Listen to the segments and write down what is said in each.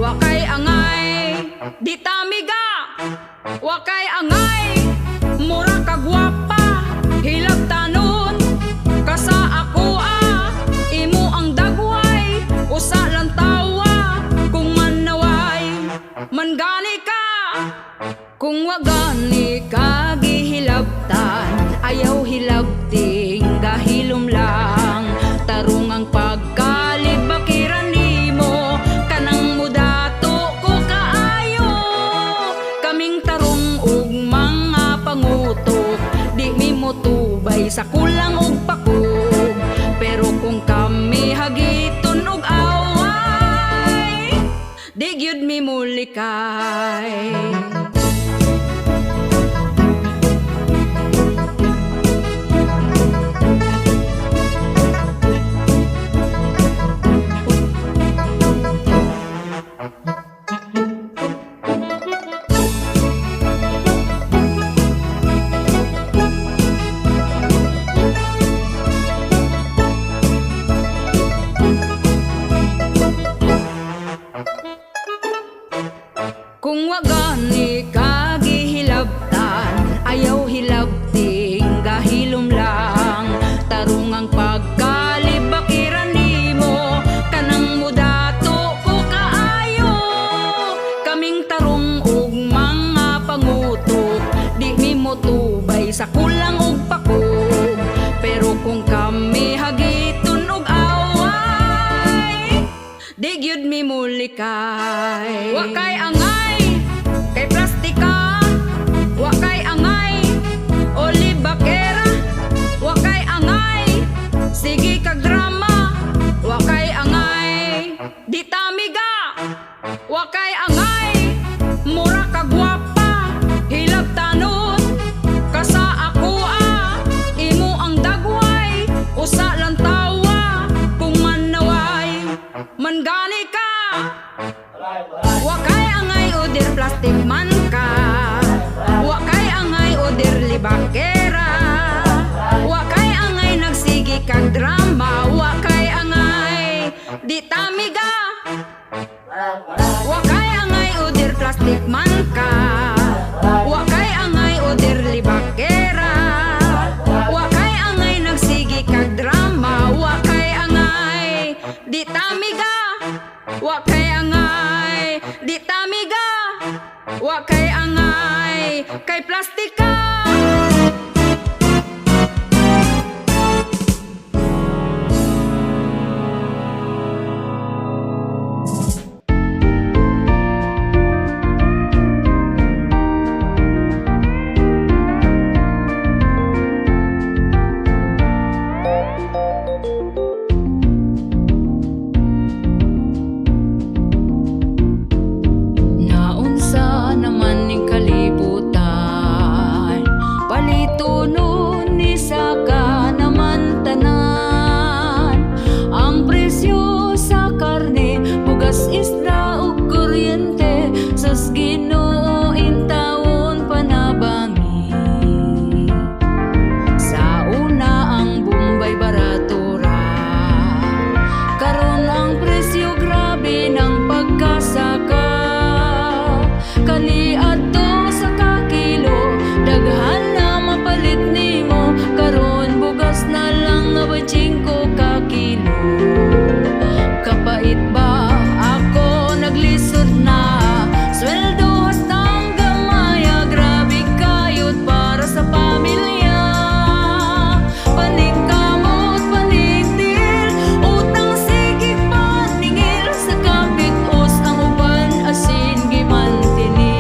wakay angay, di tamiga, wakay angay, mura kagwapa, hilag tanon, kasa ako imo ang dagway, usa lang tawa, kung manaway, mangani ka, kung wagani ka gihilabtan, ayaw hilabting gahilom lang, tarong ang pagkalibakiran nimo, kanang mudato ko kaayo, kaming tarong ug mga pangutok, di mi mo tubay sa kulang ug pakog, pero kung kami hagiton og away, di gyud mi mulikay. Kung wagani ka gihilabtan, ayaw hilabting gahilom lang, tarong ang pagkalibakiran nimo, kanang mudato ko kaayo, kaming tarong ug mga pangutok, di mi mo tubay sa kulang ug pakog, pero kung kami hagiton og away, di gyud mi mulikay. Wakay angay kay plastika, wakay angay olibakera, wakay angay sige kag drama, wakay angay di tamiga, wakay angay mura kagwapa, hilag tanon, kasa ako imo ang dagway, usa lang tawa, kung manaway, mangani ka, wakay angay oder plastic man ka, wakay angay oder libakera, wakay angay nagsigi kag drama, wakay angay di tamiga, wakay angay oder plastic man ka, wakay angay oder libakera, wakay angay nagsigi kag drama, wakay angay di tamiga, wakay angay di tamiga, wakay angay kay plastika. Naunsa naman ning kalibutan, palitunon ni saka naman tanan, ang presyo sa karne, bugas, isda ug kuryente, sus Ginoo intawon panabangi, sa una ang Bombay baratura, karon ang presyo grabe ng pagkasaka, kaniadto sa kakilo, daghan na mapalit nimo, karon bugas na lang nga 25 ka kilo. Kapait ba ako naglisod na, sweldo hastang gamaya, grabe kayod para sa pamilya, paningkamot paningtil, utang sige paningil, sa kapit os ang uban asin gimantinil.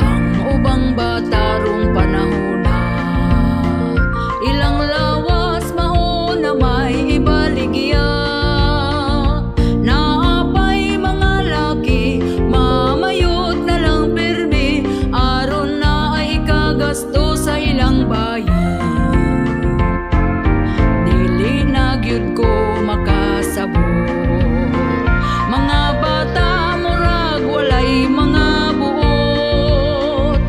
Ang ubang bata rong panahona, ilang lawas mauna may ibaligya, naapay mga laki, mamayot na lang pirmi, aron na ay ikagasto sa ilang bayi, dili na gyud ko makasabot, mga bata murag walay mga buot,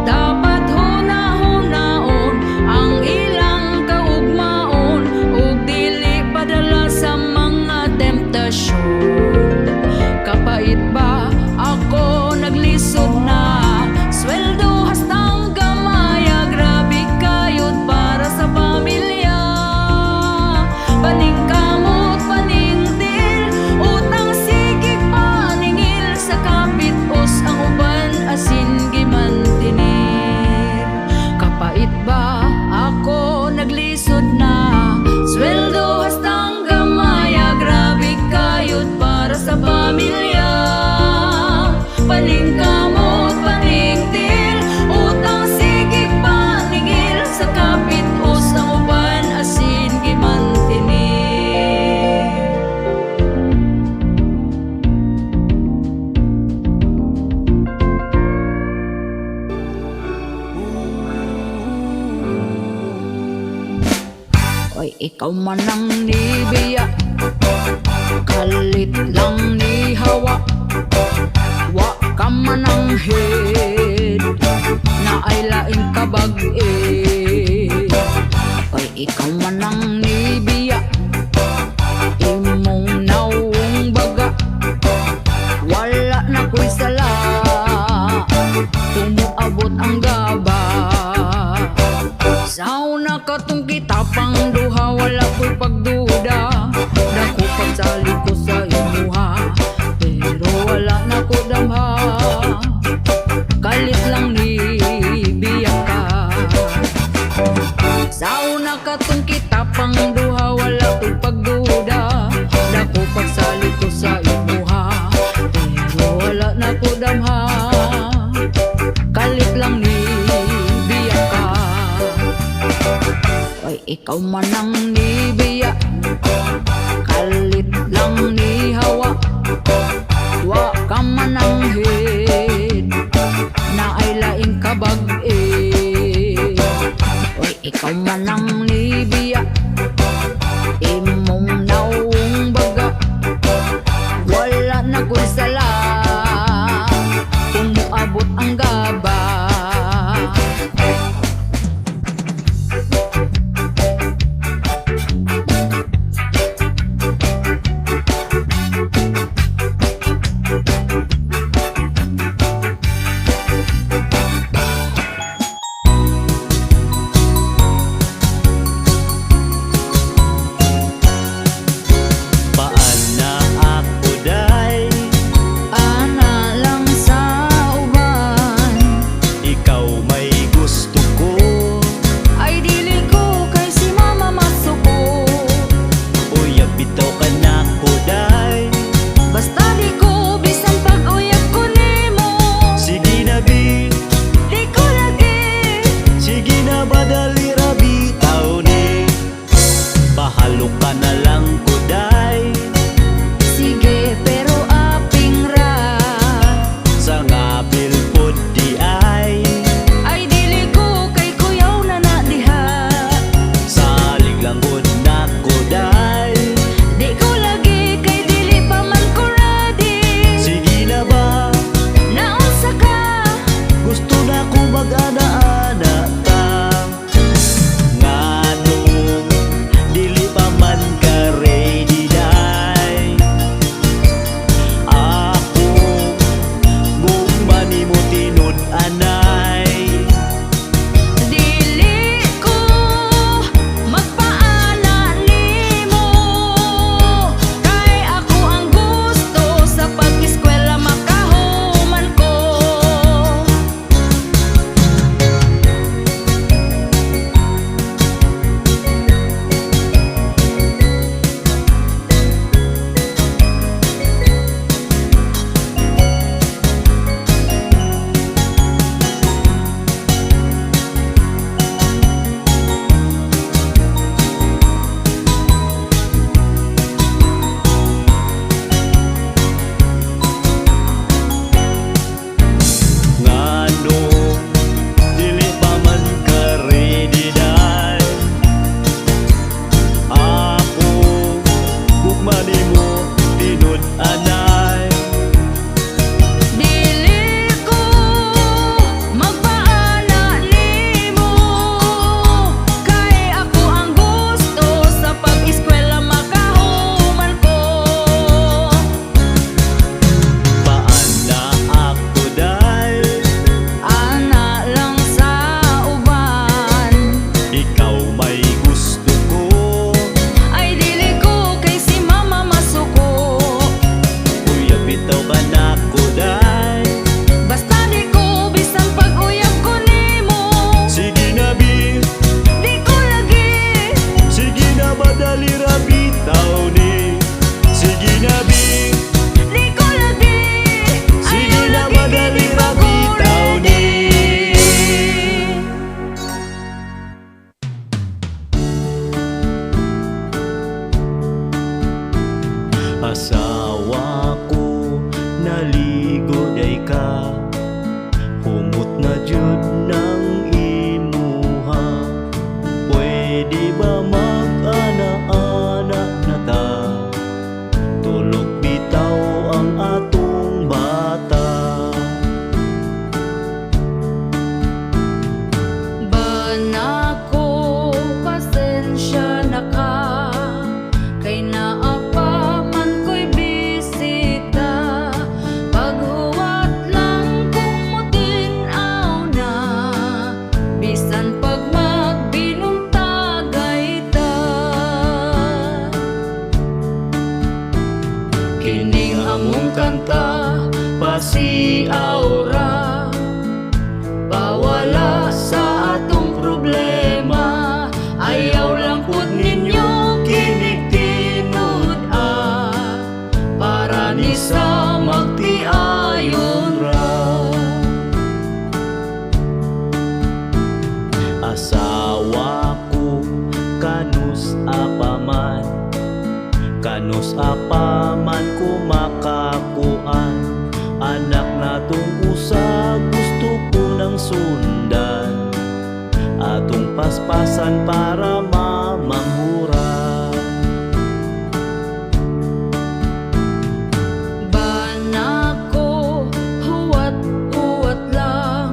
dapat huna-hunaon ang ilang kaugma, Ay ikaw man ang nibiya, kalit lang ni hawa. Wa ka man ang head, na ay laing kabag-e. Ay ikaw man ang nibiya, imong nawong baga. Wala na ko'y sala, tumuabot ang gaba. Sauna katong kitapang duha, wala ko'y pagduda. Dako pagsali ko sa imuha, pero wala na ko damha. Kalit lang ni biya ka. Sauna katong kitapang duha, wala ko'y pagduda. Dako pagsali ko sa imuha, pero wala na ko damha. Kalit lang ni biya ka. Ay ikaw man ang nibiya, kalit lang ni hawa. Wa ka man ang head, na ay laing kabag-e. Ay ikaw man ang nibiya, imong nawong baga. Wala na ko'y sala, tumuabot ang gaba. Asawa ko kanus apaman, kanus apaman kumakakuan. Anak natong usa gusto ko nang sundan, atong paspasan para mamangura. Bana ko, huwat-huwat lang,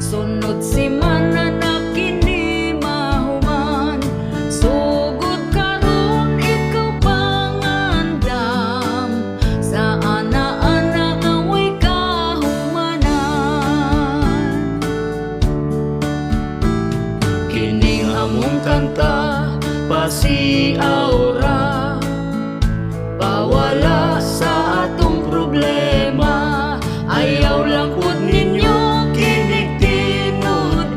sunod si mana na kini mahuman. Sugod karon ikaw pangandam, sa ana-ana away kahumanan. Kining among kanta pasiaura, pawala sa atong problema. Ayaw lang pud ninyo kinig tinud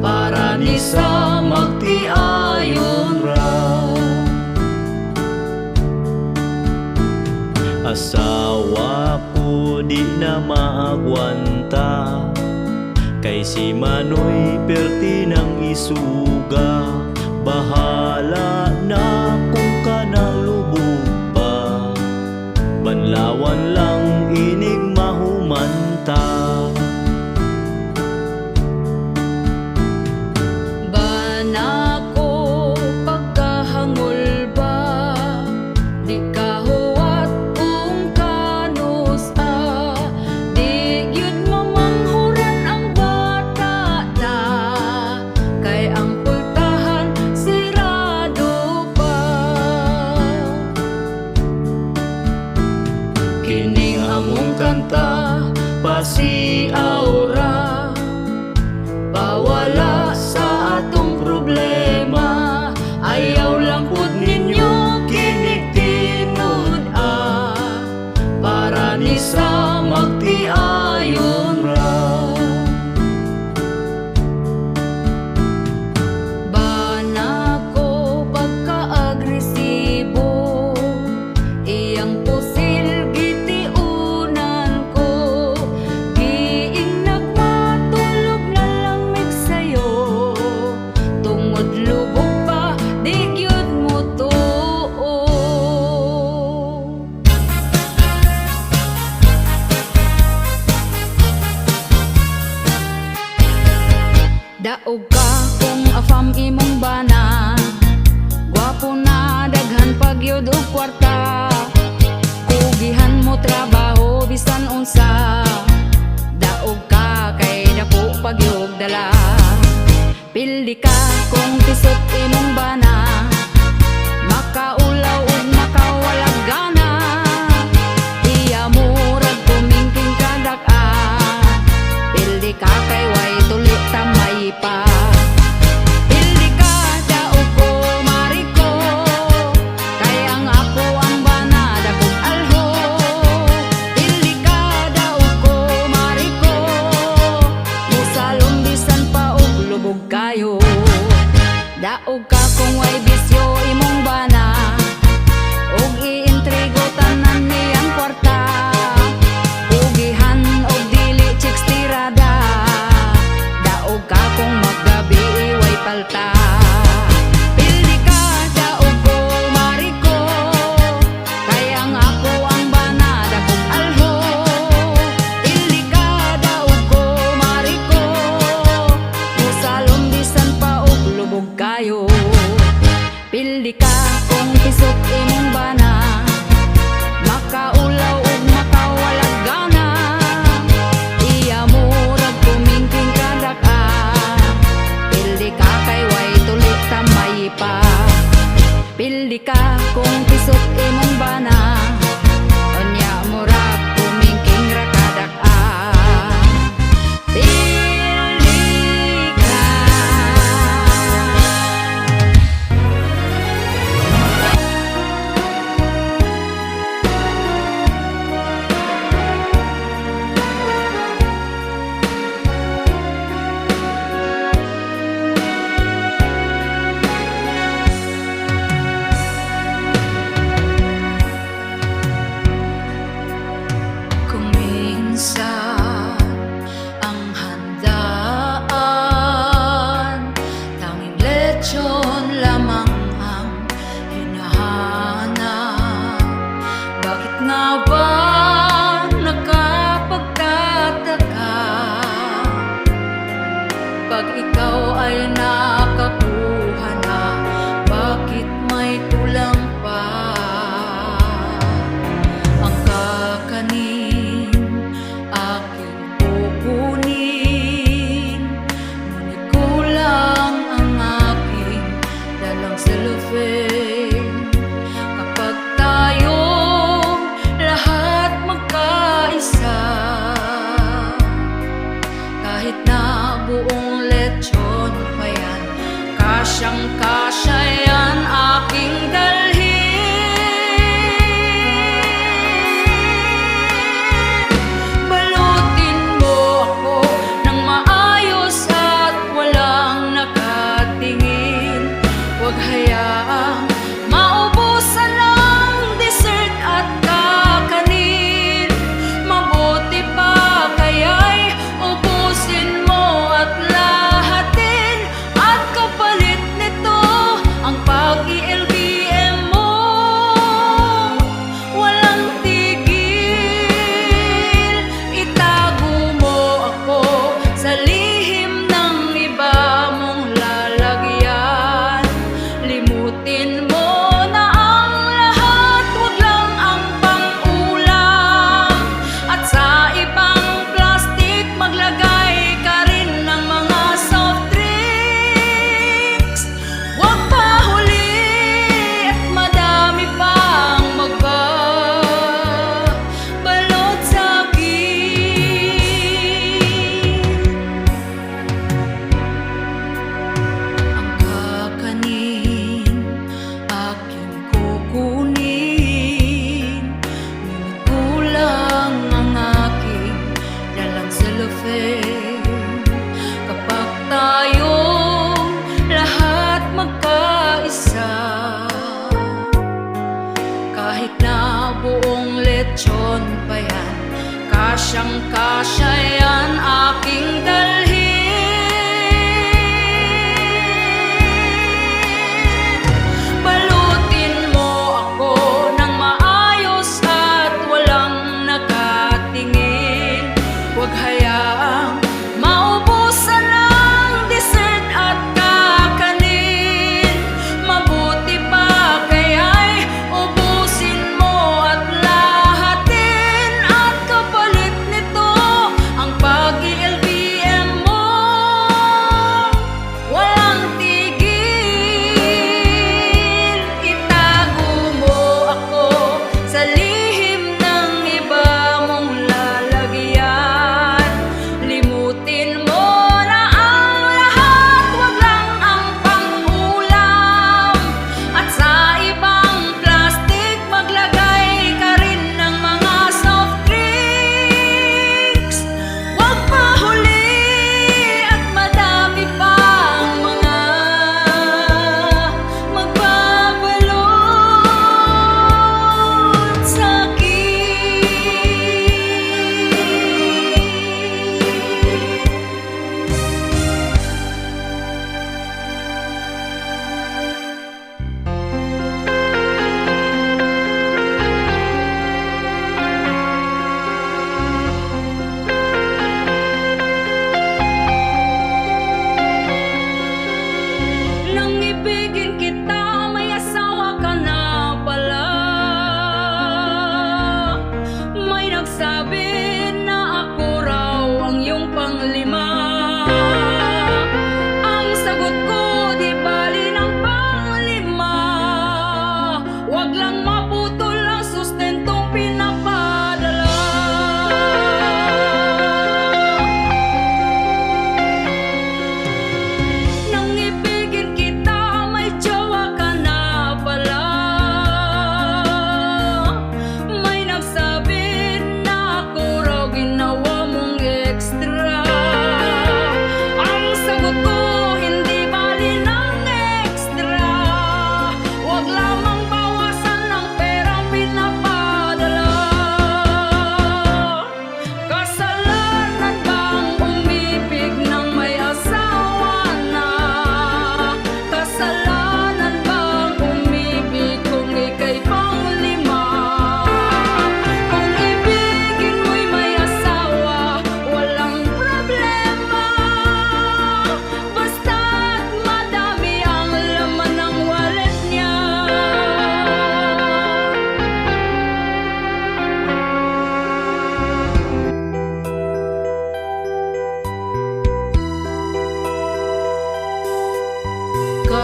para ni sa magtiayon ra. Asawa ko di na maagwanta, kay si Manoy perti ng isuga. Bahala na kung kanang lubog pa, banlawan lang inig mahumanta. Bana ko, pagkahangol ba, di ka huwat kung kanus di yun mamanghuran ang bata na, kay ang pultahan sirado pa. Kining among kanta pasiaura, pawala sa atong problema. Ayaw lang pud ninyo kinig tinud para ni sa magtiayon ra. Bana ko, pagka-agresibo, iyang pusil gitiunan ko. Giing nagmatulog na lamig sa'yo, tungod lubog pa, di gyud mo tuo. Daog ka kung afam imong bana, gwapo na daghan pagyud og kwarta. Kugihan mo trabaho bisan unsa, daog ka kay dako pagyud dala. Pildi ka kung tisot imong bana, makaulaw ug makawalag gana. Iya murag tumingking kadak-a, pildi ka kay way tuli tamay pa. Pildi ka daog ko mariko, kay ang ako ang bana dagog alho. Pildi ka daog ko mariko, musalong bisan pa og lubog kayo. Daog ka kung way bisyo imong bana, og iintrigo tanan niyang kwarta. Ugihan og dili chicks tirada, daog ka kung maggabi way palta. Pildi ka daog ko mariko, kay ang ako ang bana dagog alho. Pildi ka daog ko mariko, musalong bisan pa og lubog kayo. Pildi ka kung pisok imong bana, maka Kapag ikaw ay nakakuha na, bakit may kulang pa? Ang kakanin, aking kukunin, ngunit kulang ang aking dalang cellophane. Kapag tayong lahat magkaisa, kahit na buong lechon pa yan, kasyang-kasya yan aking dalhin. Balutin mo ako ng maayos at walang nakatingin. Huwag hayaang maubusan ng dessert at kakanin. Mabuti pa kaya'y ubusin mo at lahatin, at kapalit nito ang pag-i-LBM mo. Walang tigil, itago mo ako sa lihim ng iba mong lalagyan. Limutin mo na ang lahat, wag lang ang pang-ulam. At sa ibang plastic maglagay ka rin ng mga soft drinks. Wag pa huli at madami pang magbabalot sa'kin. Ang kakanin, aking kukunin, ngunit kulang ang aking dalang cellophane. Kapag tayong lahat magkaisa, kahit na buong lechon pa yan, kasyang-kasya yan aking dalhin. Balutin mo ako ng maayos at walang nakatingin. Huwag hayaang maubusan ng dessert at kakanin. Mabuti pa kaya'y ubusin mo at lahatin, at kapalit nito ang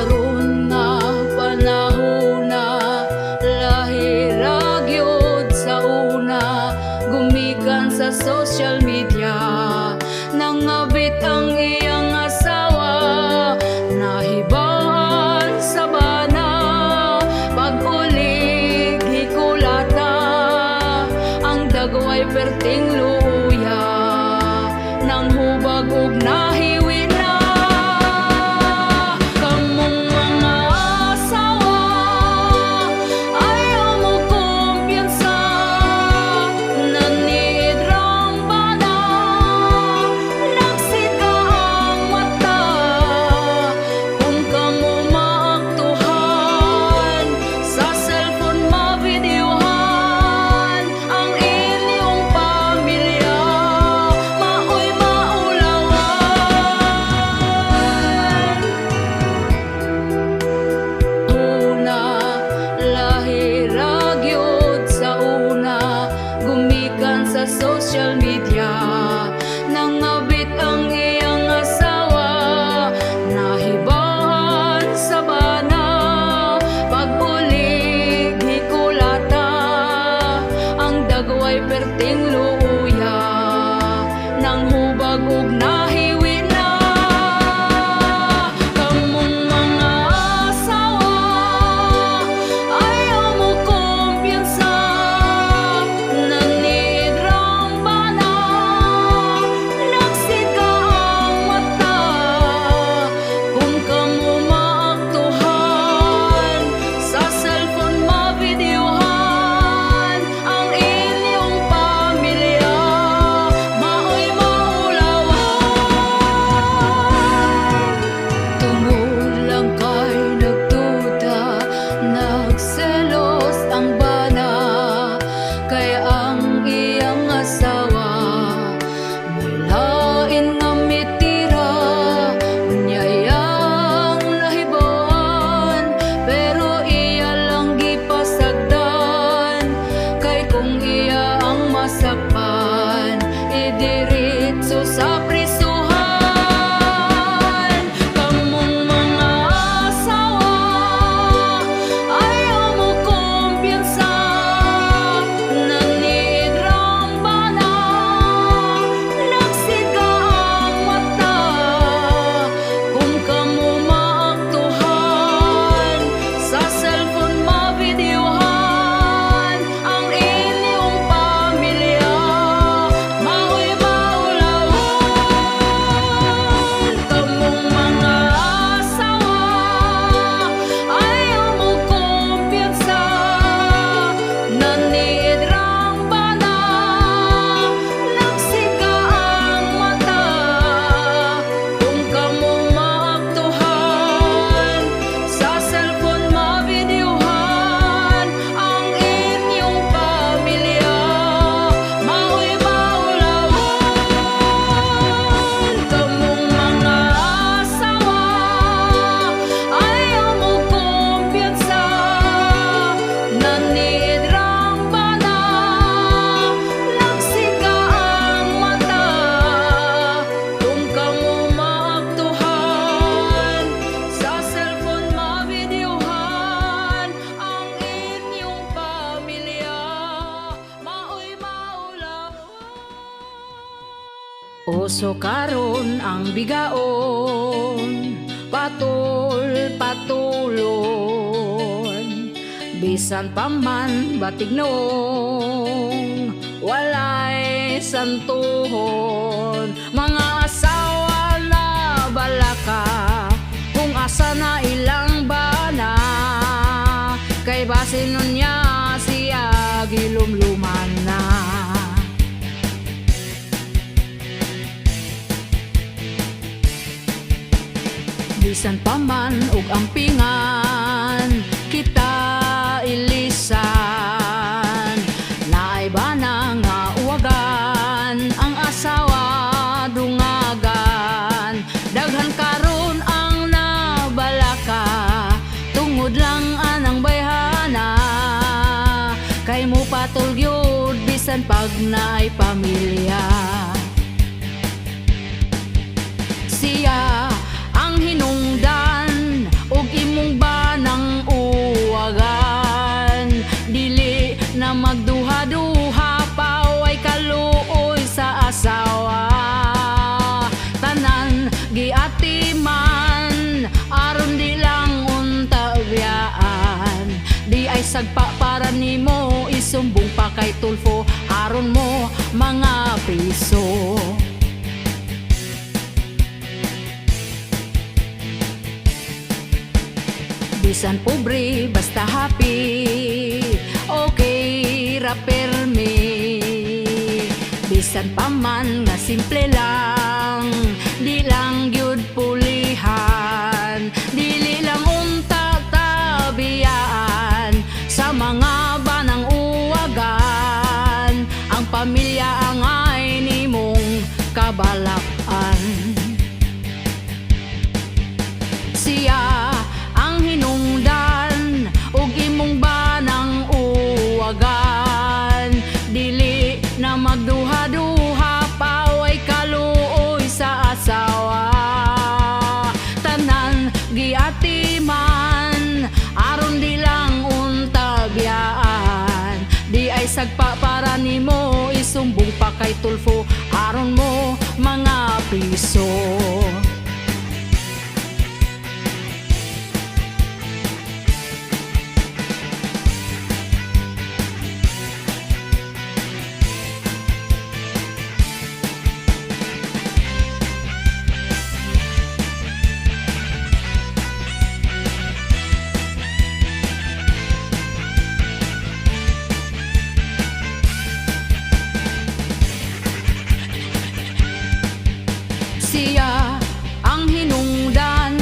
karon nga panahona, lahi ra gyud sa una, gumikan sa social media, nangabit ang iyang asawa, nahibaan sa bana, pag-ulig hikulata, ang dagway perting luya, nang hubag ug nahiwi na. Kamong mga asawa, ayaw mo kumpiyansa, nanid rang bana, nagsika ang mata, kung kamo maaktuhan, sa cellphone mabideohan, ang inyong pamilya, maoy maulawan. Una, lahi ra gyud sa una, gumikan sa social media, nangabit ang iyang asawa, nahibaan sa bana, pag-ulig hikulata, ang dagway perting luya, nang hubag ug nahiwi na. Kamong mga asawa, ayaw mo kumpiyansa, nanid rang bana, nagsika ang mata, kung kamo maaktuhan, sa cellphone mabideohan, ang inyong pamilya, maoy maulawan. Tungod lang kay nagduda, nagselos ang bana, kay ang iyang asawa, may lain nga mitira, unyayang nahibawan, pero iya lang gipasagdan, kay kung iya ang masakpan, idiritso sa prisuhan. Kamong mga asawa, ayaw mo kumpiyansa, nanid rang bana, nagsika ang mata, kung kamo maaktuhan, sa cellphone mabideohan, ang inyong pamilya, maoy maulawan. Kamong mga asawa, ayaw mo kumpiyansa, nanid rang bana, nagsika ang mata, kung kamo maaktuhan, sa cellphone mabideohan, ang inyong pamilya, maoy maulawan. Kamong mga asawa, ayaw mo kumpiyansa, nanid rang bana, nagsika ang mata, kung kamo maaktuhan, sa cellphone mabideohan, ang inyong pamilya, maoy maulawan. Uso karon ang bigaon, patul-patulon, bisan pa man batignong, walay santuhon. Mga asawa na balaka, kung asa na ilang bana, kay basin nun niya siya gilumluman na. Bisan pa man ug ampingan, kita ilisan, naay bana nga uwagan, ang asawa dungagan, daghan karon ang nabalaka, tungod lang anang bayhana, kay mo patol gyud bisan pag naay pamilya. Siya ang hinungdan ug sagpa para nimo isumbong pa kay Tulfo aron mo mga priso. Bisan pobre basta happy, okay ra permi. Bisan paman nga simple lang, di lang gyud pulihan, dili lang unta tabiyaan sa mga banang uwagan. Ang pamilya angay nimong kabalakan. Siya ang hinungdan ug imong banang uwagan, dili na magduha-duha paway kaluoy sa asawa. Tanan giatiman aron di lang unta biyaan, di ay sagpa para nimo isumbong pa kay Tulfo aron mo mga priso. Siya ang hinungdan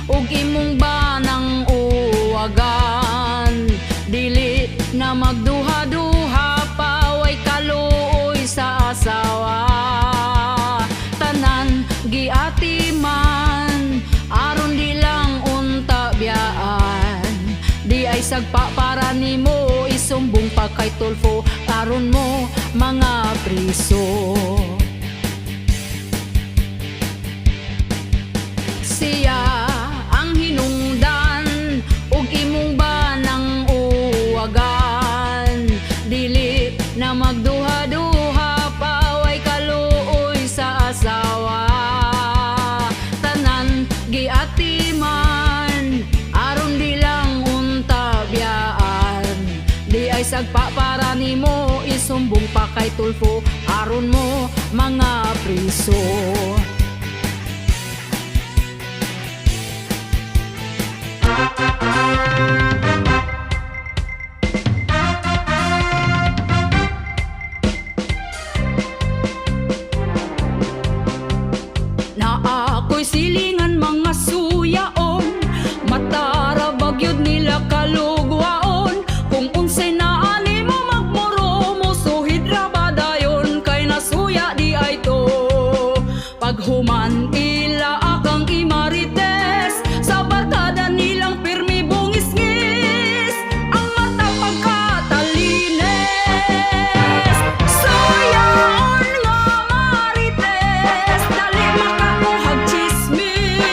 ug imong banang uwagan, dili na magduha-duha paway kaluoy sa asawa. Tanan giatiman aron di lang unta biyaan, di ay sagpa para nimo isumbong pa kay Tulfo aron mo mga priso. Siya ang hinungdan ug imong banang uwagan, dili na magduha-duha paway kaluoy sa asawa. Tanan giatiman aron di lang unta biyaan, di ay sagpa para nimo isumbong pa kay Tulfo aron mo mga priso. Na ako'y silingan mga suyaon, matara bagyod nila kalugwaon. Kung unsay naani mo magmuro mo, suhid ra ba dayon kay nasuya di ay to. Paghuman ila akang imarites, sa barkada nilang pirmi bungis-ngis, ang mata pagkatalines. Suyaon nga marites, dali makakuhag chismis.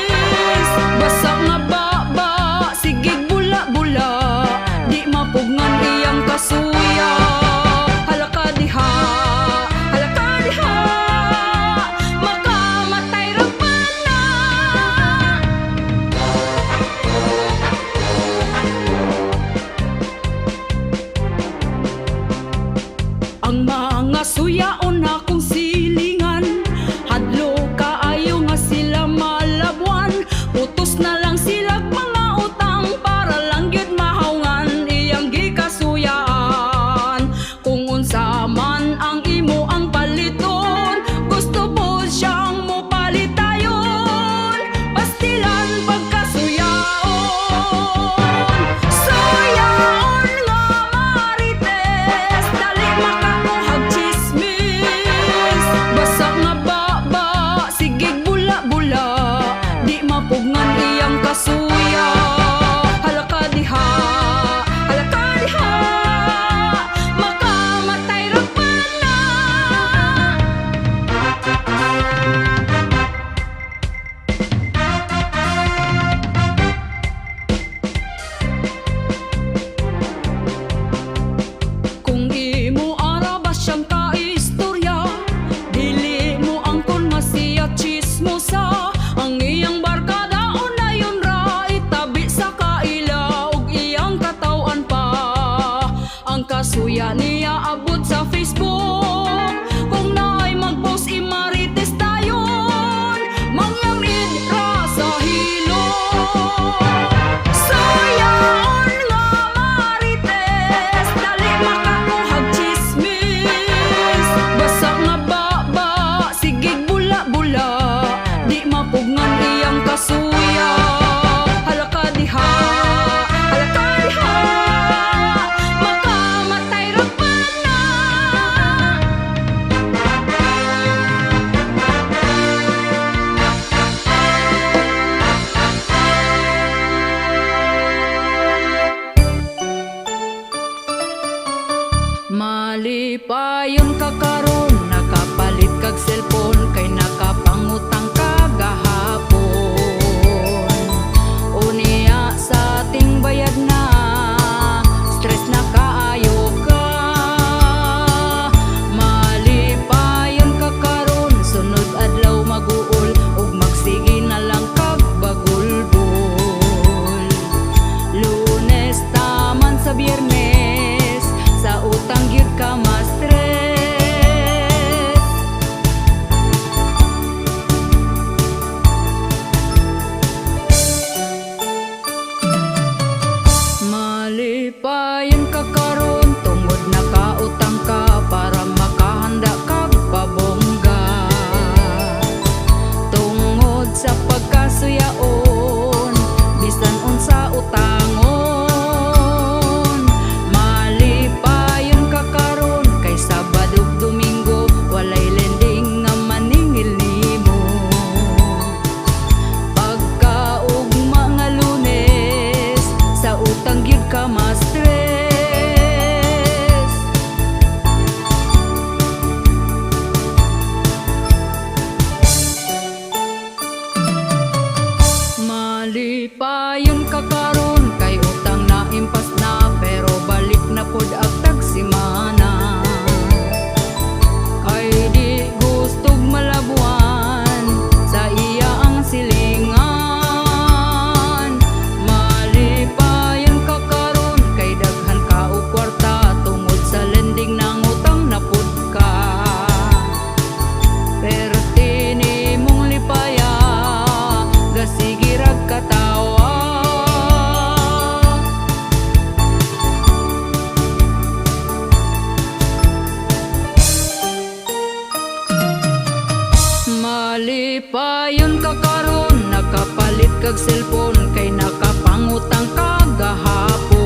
kag cellphone kay nakapangutang kagahapon.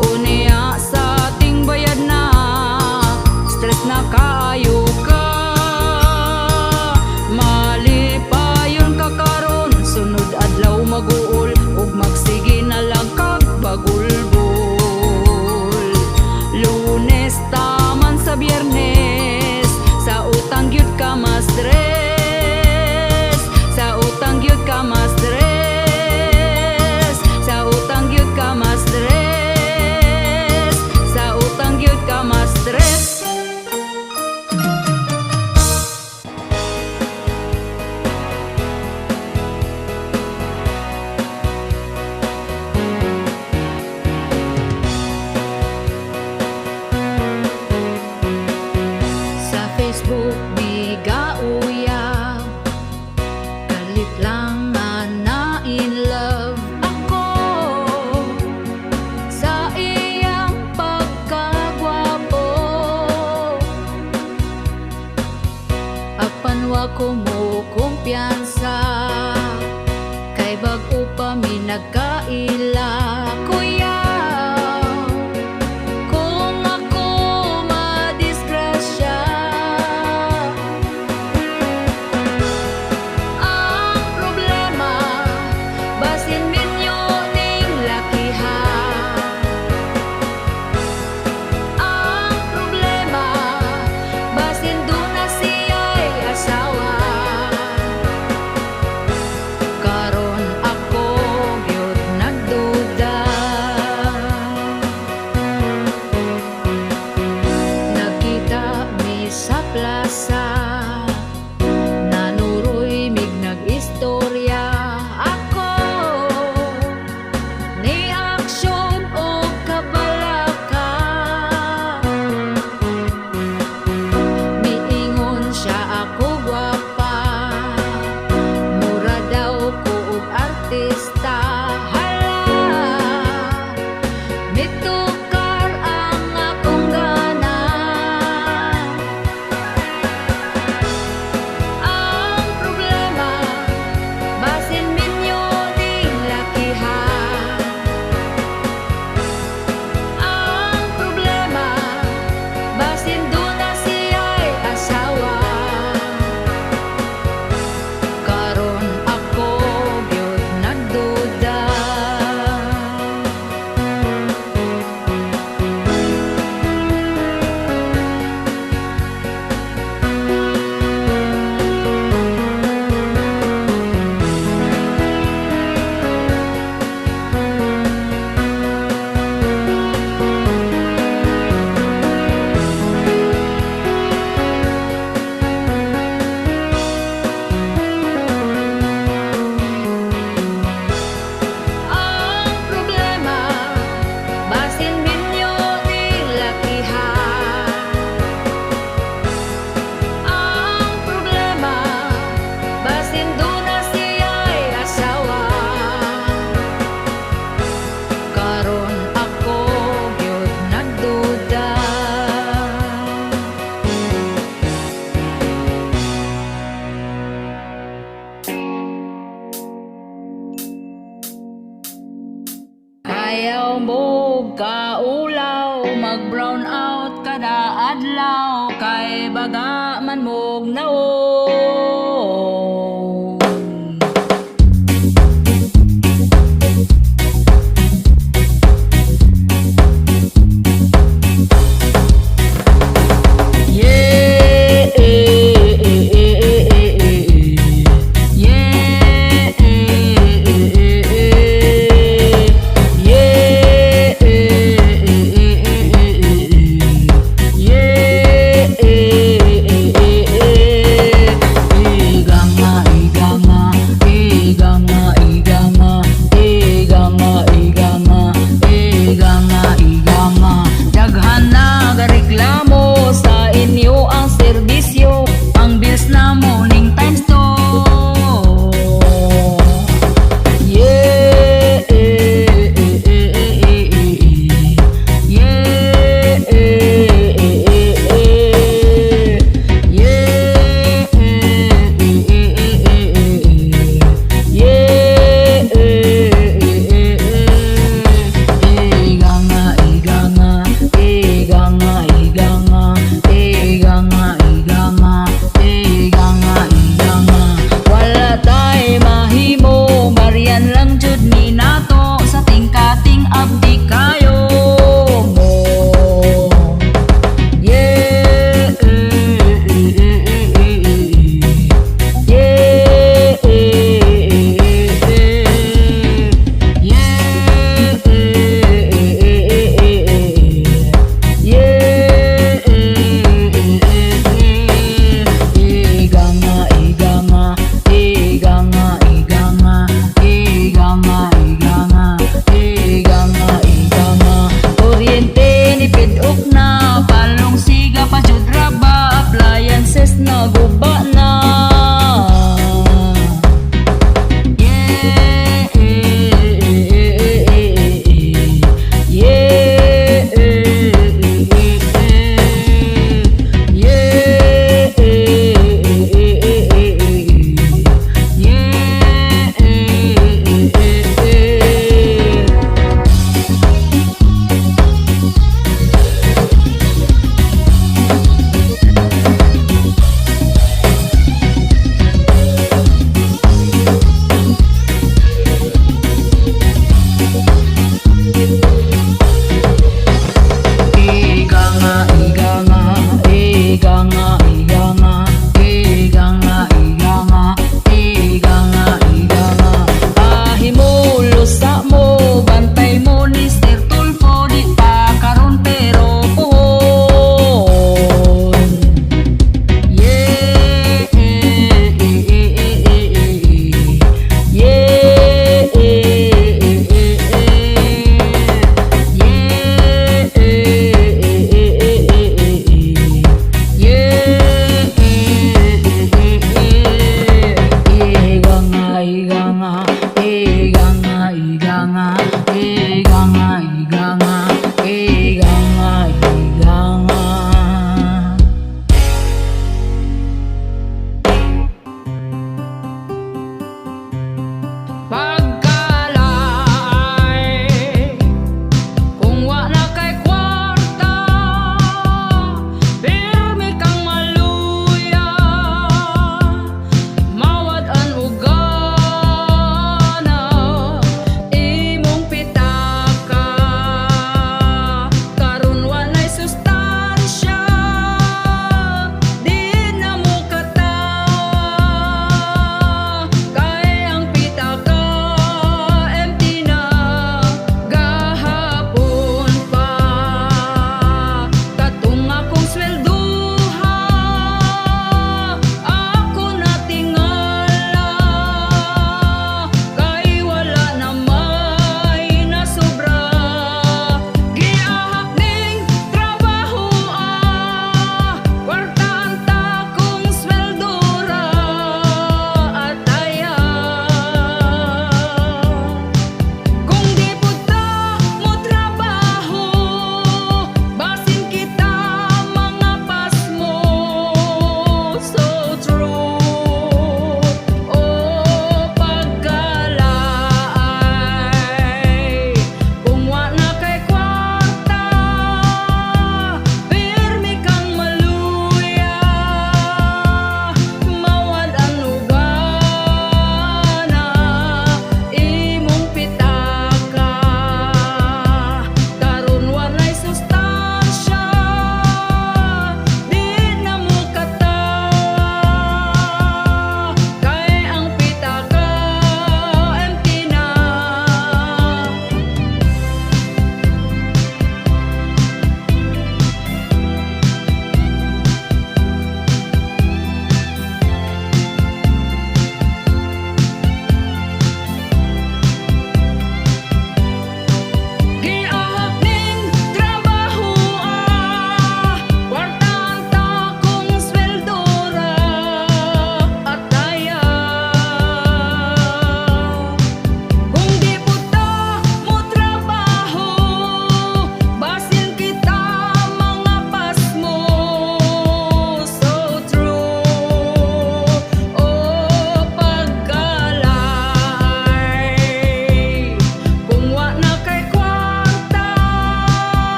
Unya sa ating bayad na, stress na kaayo ka. Malipayon ka karon, sunod adlaw mag-uol ug magsige na lang kag bagulbol. Lunes taman sa Biyernes, sa utang gyud ka ma-stress, sa utang gyud ka ma-stress, sa utang gyud ka ma-stress, sa utang gyud ka ma-stress. Sa Facebook biga uyab, kalit lang nga na in love ako sa iyang pagkagwapo. Apan wa ko mo kumpiyansa, kay bag-o pa mi nagkaila. Kuya, kung ako madisgrasya, ang problema basin minyo ning lakihan. Ang problema basin doon na siya'y asawa. Karon ako gyud nagduda, nakita mi sa plaza, nanuroy mig nag-istorya. Ako ni aksyon o kabalaka, miingon siya ako gwapa, mura daw ko og artista. Hala, mitukar ang akong gana. Ang problema basin minyo ning lakihan. Ang problema basin doon na siya'y asawa. Karon ako gyud nagduda. Ang problema basin minyo ning lakihan. Ang problema basin doon na siya'y asawa. Karon ako gyud nagduda. Ayaw mo kaulaw, mag-brown out kada adlaw, kay baga man mog naon. Yeah, yeah.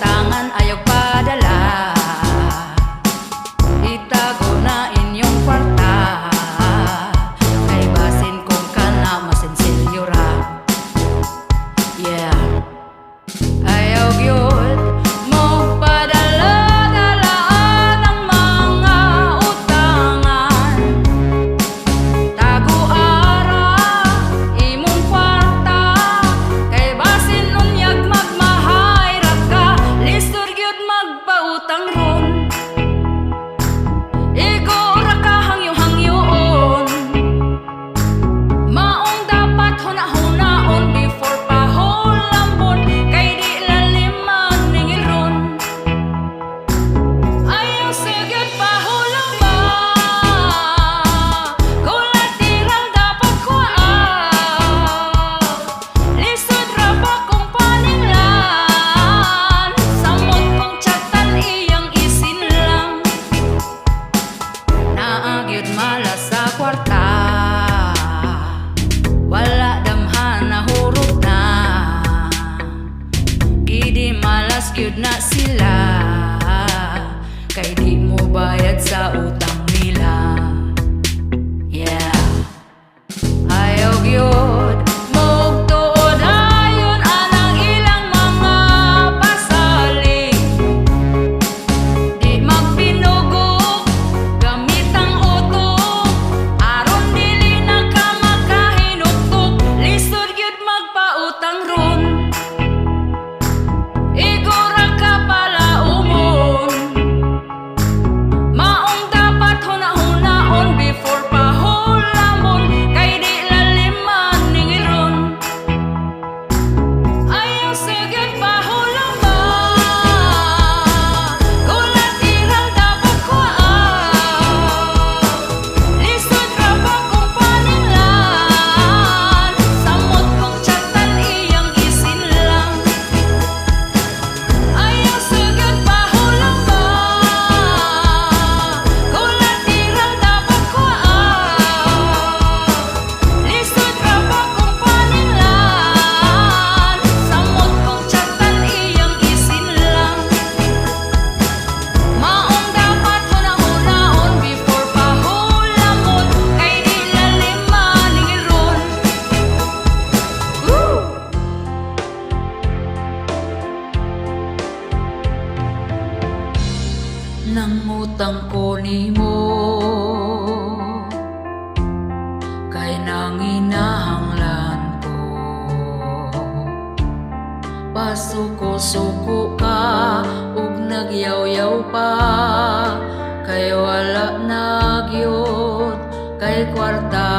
utangan ayaw padala. Itago na inyong kwarta, kay basin kung kana masensilyo ra. Yeah, ayaw gyud mo padala-dala ng mga utangan. Tago ara imong kwarta, kay basin unyag magmahay ra ka. Lisod gyud magpautang ron. Igo ra ka hangyo-hangyoon, maong dapat huna-hunaon before pahulambon, kay di laliman ningilron. Ayaw sigid pahulamba, kulatirang dapat kuhaan. Lisod ra ba kung paninglan, samot kong tsatan iyang isin lang. Naagyod malas sa kwarta, wala damhan na hurot na. Gidi malas gyud na sila, kay di mo bayad sa utang nila. Yeah, ayaw gyud mugtuod ayon anang ilang mga pasaling. Di magpinugog gamit ang utok, aron dili na ka makahinuktok. Lisod gyud magpautang ron. Igo ra ka palaumon, maong dapat huna-hunaon before pahulambon, kay di laliman ningilron. Ayaw sigid pahulamba, kulatirang dapat kuhaan. Lisod ra ba kung paninglan, samot kong tsatan iyang isin lang. Ayaw sigid pahulamba, kulatirang dapat kuhaan. Lisod ra ba kung paninglan, samot kong tsatan iyang isin lang. Maong dapat huna-hunaon before pahulambon, kay di laliman ningilron. Woo! Nangutang ko nimo, kay nanginahanglan ko. Pasuko-suko ka ug nagyaw-yaw pa, kay wala nagyod kay kwarta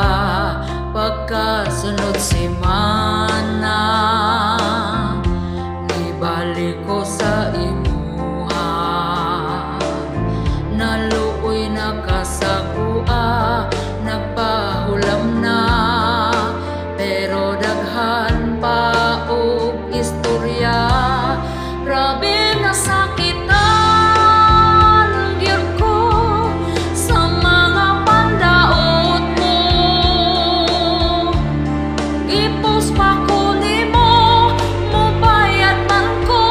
pagkasunod semana. Ibalik ko sa imuha, naluoy na kasakua, nagpahulam na, pero daghan pa og istorya. Grabe nasakitan gyud ko sa mga pandaot mo. Ipos pa ko nimo, mobayad man ko.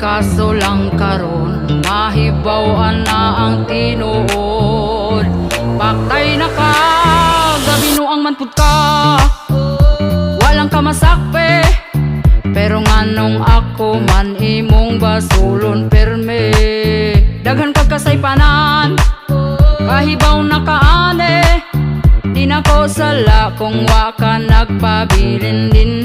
kaso lang karon mahibaw na ang tinuod. Paktay na ka, gabinuang manpud ka, walang ka masakpe. Pero nganong ako man imong basulon perme. Daghan kag kasaypanan, kahibaw na kaane. Di na ko sala kung wa ka nagpabilin din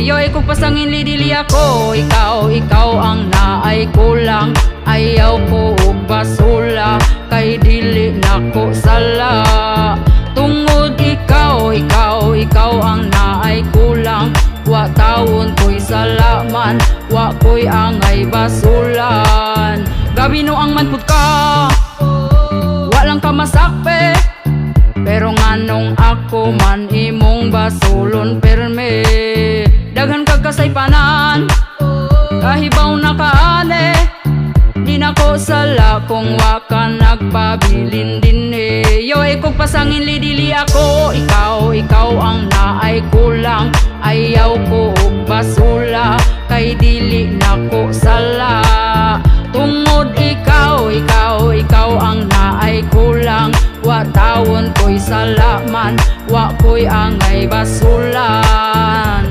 Yoy kung pasangin lidili ako, ikaw ang naay kulang. Ayaw ko og basula, kay dili na ko sala. Tungod ikaw ang naay kulang. Wa taon ko'y salaman, wa ko'y angay basulan. Gabi no ang manpud ka, walang ka masakpe. Pero nganong ako man imong basulon perme. Daghan kag kasaypanan, kahibaw na kaane. Di na ko sala kung wa ka nagpabilin din Yoy kung pasangin lidili ako, ikaw ang naay kulang. Ayaw ko og basula, kay dili na ko sala. Tungod ikaw ang naay kulang. Wa tawon ko'y salaman, wa ko'y angay basulan.